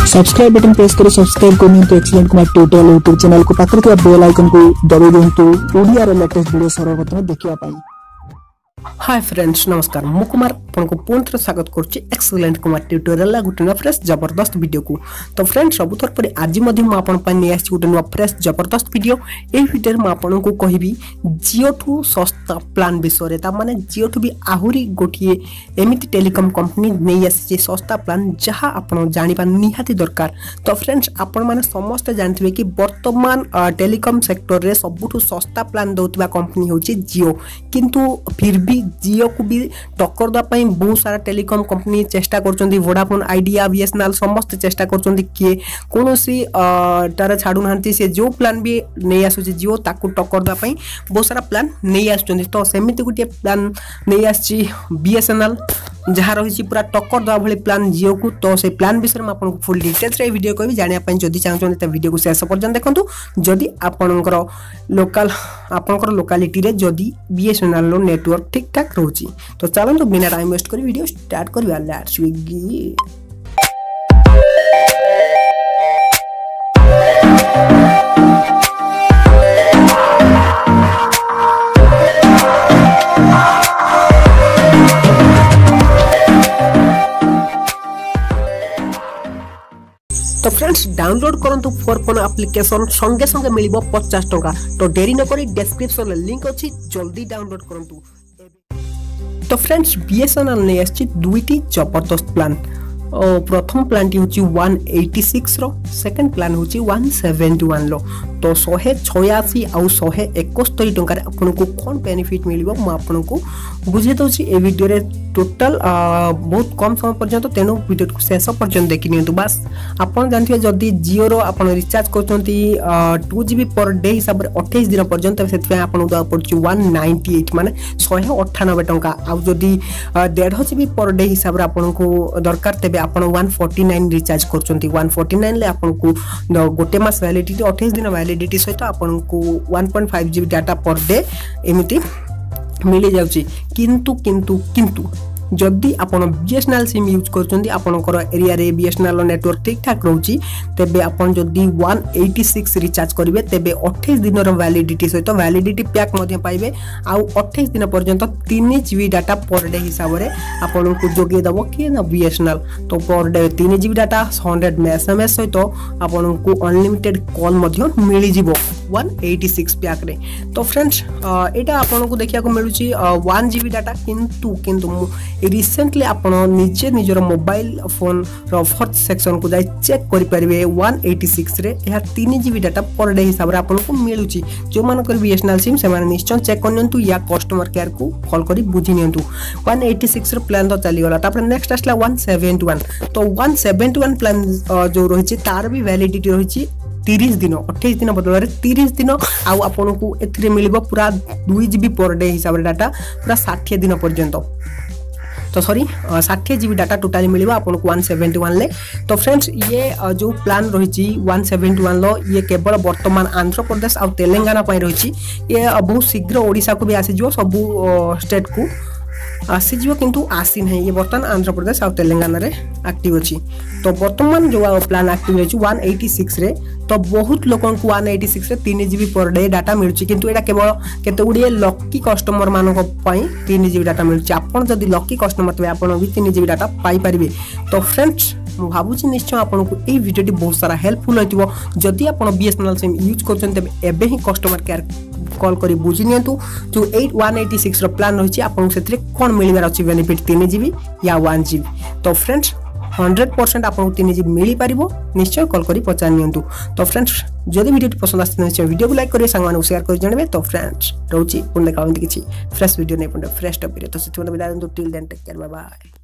Subscribe button press कर subscribe करनियंतु excellent Kumar tutorial YouTube channel को पाकर के बेल आइकन को दबाइ दियंतु ओडिया रे लेटेस्ट वीडियो सर्वप्रथम देखिया पाई। हाय फ्रेंड्स नमस्कार मु कुमार आपको पुनः स्वागत करुच्ची एक्सीलेंट कुमार ट्यूटोरियल गोटे फ्रेश जबरदस्त वीडियो को। तो फ्रेंड्स सबुथर पर आज मुझे गोटे नुआ फ्रेश जबरदस्त वीडियो ये वीडियो में आपको कहबी जियो ठू सस्ता प्लान विषय माने जियो ठू भी आहरी गोटे एमती टेलीकॉम कंपनी नहीं आसी सस्ता प्लान जहाँ आप जाना निहाती दरकार। तो फ्रेंड्स आपण मैंने समस्ते जानते कि वर्तमान टेलीकॉम सेक्टर रे सबुठू सस्ता प्लान दौथिबा कंपनी होची जियो, किंतु फिर भी जियो को भी टक्कर देवाई बहुत सारा टेलीकॉम कंपनी चेष्टा कर वोडाफोन आइडिया बीएसएनएल समस्त चेष्टा कर किए कौन सी तार छाड़ू ना से जो प्लान भी नहीं आसूँ जियो ताकू टक्कर देवाई बहुत सारा प्लान नहीं आसुँच। तो सेमती गोटे प्लान नहीं आसी बीएसएनएल जहाँ रही पूरा टक्कर देवा भाई प्लान जियो को। तो से प्लान विषय में आपको फुल डिटेल्स रे वीडियो कहबी जानापी जदि चाहते तो वीडियो को शेष पर्यंत देखो। जदि आपणकर लोकाल आपणकर लोकालिटी रे जदि बीएसएनएल नेटवर्क ठीक ठाक रोची तो चलते बिना टाइम वेस्ट कर वीडियो स्टार्ट करवा। Let's begin. तो फ्रेंड्स डाउनलोड करंतु फोर फोन एप्लिकेशन संगे संगे मिलिबो 50 टंका। तो देरी न करी डिस्क्रिप्शन लिंक अछि जल्दी डाउनलोड करंतु। तो फ्रेंड्स बीएसएनएल ने आछि दुईटी जबरदस्त प्लान। प्रथम प्लान टी होची 186 रो, सेकंड प्लान होची 171 लो। तो 186 आउ 171 टंका रे आपनको कोन बेनिफिट मिलिबो म आपनको बुझे दउची ए वीडियो रे टोटल बहुत कम समय पर्यंत तेनो वीडियो को शेष पर्यंत देखि नियंतु। बस आपण जानथिबे जदी जियो रो आपण रिचार्ज करचंती 2 GB पर डे हिसाब रे 28 दिन पर्यंत सेति आपण उदा पड़ची 198 माने 198 टंका। आ जदी 1.5 GB पर डे हिसाब रे आपनको दरकार तेबे आपण 149 रिचार्ज करचंती। 149 ले आपनको गोटे मास वैलिडिटी 28 दिन वैलिडिटी सहित आपनको 1.5 GB डाटा पर डे एमिति मिली जाउची। किंतु किंतु किंतु जदि आपण बीएसएनएल सिम यूज करचंती आपनकर एरिया रे बीएसएनएल नेटवर्क ठीक ठाक रहउची तेबे आपण जदि 186 रिचार्ज करिवे तेबे 28 दिन रो वैलिडिटी सहित वैलिडिटी पैक मध्ये पाइबे। आ 28 दिन पर्यंत 3 GB डाटा पर डे हिसाब रे आपनको जोगे दबो कि ना बीएसएनएल। तो per day 3 GB data 100 SMS सहित आपनको अनलिमिटेड कॉल मध्ये मिली जिवो 186 पैक रे। तो फ्रेंड्स एटा आपनको देखिया को मिलुची 1 GB डाटा किंतु किंतु रिसेंटली आपण निजे निजर मोबाइल फोन ऑफर सेक्शन को जाई चेक करि परिबे 186 रे या 3 GB डाटा पर डे हिसाब रे आपन को मिलुची। जो मान कर बीएसएनएल सिम से माने निश्चय चेक करनियंतु या कस्टमर केयर को कॉल करी बुझी नियंतु। 186 रे प्लान तो चली गला। तापर नेक्स्ट आसला 171। तो 171 प्लान जो रहिछि तार भी वैलिडिटी रहिछि 30 दिन 28 दिन बदल 30 दिन आउ आपको एथिरे मिलिबो पूरा 2 GB पर डे हिसाब रे डाटा पूरा 60 दिन पर्यंत। तो सॉरी 60 GB डाटा टोटली मिलिबो आपको 171 ले। तो फ्रेंड्स ये जो प्लान रही 171 लो ये केवल वर्तमान आंध्र प्रदेश और तेलंगाना पई रही। ये बहुत शीघ्र ओडिशा को भी आसी जो सब स्टेट को आसीज किंतु आसी नहीं। ये बर्तमान आंध्र प्रदेश और तेलंगाना रे एक्टिव अच्छी। तो बर्तमान जो प्लान एक्टिव रही 186 रे तो बहुत लोगों को 186 रे 3 GB पर डे डाटा मिलुची। किंतु एटा केवल केते गुडी लकी कस्टमर मानको पई 3 GB डाटा मिलुची। आपण जदी लकी कस्टमर तबे आपण भी 3 GB डाटा पाई परिबे। तो फ्रेंड्स मु भाबुची निश्चय आपनको ए वीडियोटी बहुत सारा हेल्पफुल होइतिबो। जदी आपण बीएसएनएल सिम यूज करछन तबे एबे ही कस्टमर केयर कॉल करी बुझी नियंतु। जो 186 रो प्लान रही आपन सेथरे कोन मिलिबार अछि बेनिफिट 3 GB या 1 GB। तो फ्रेंड्स 100% आपन 3 GB मिली पारिबो निश्चय कॉल करी पचार नियंतु। तो फ्रेंड्स जदि वीडियो पसंद आछे निश्चय वीडियो को लाइक करिए संग माने शेयर करि जानबे। तो फ्रेंड्स रहउची पुन देखावंती किछि फ्रेश वीडियो नै पुन फ्रेश टॉपिक रे। तो सेथि till then take care bye bye.